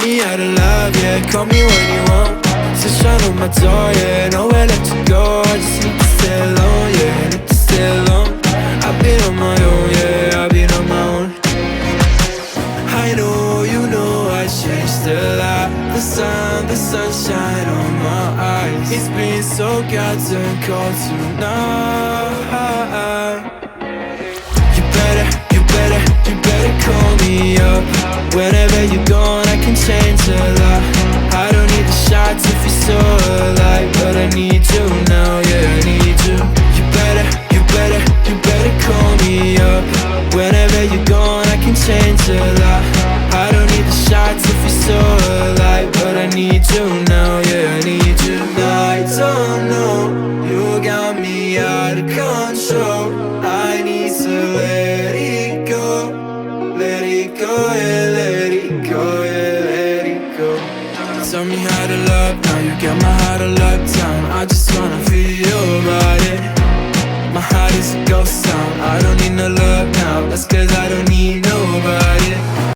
me how to love, yeah. Call me when you want. Just shut on my door, yeah. Nowhere let you go. I just need to stay alone, yeah. Need to stay alone. I've been on my own, yeah. I've been on my own. I know, you know, I changed a lot. The sunshine on my eyes. It's been so goddamn cold tonight. You better call me up. Whenever you're gone, I can change a lot. I don't need the shots if you're so alive, but I need you now, yeah, I need you. You better call me up. Whenever you're gone, I can change a lot. I don't need the shots if you're so alive, but I need you now, yeah, I need you. I don't know, you got me out of control. I need to let it go. Let it go, yeah, let it go, yeah, let it go. Tell me how to love, now you got my heart all locked down. I just wanna feel your body. My heart is a ghost town. I don't need no love now, that's cause I don't need nobody.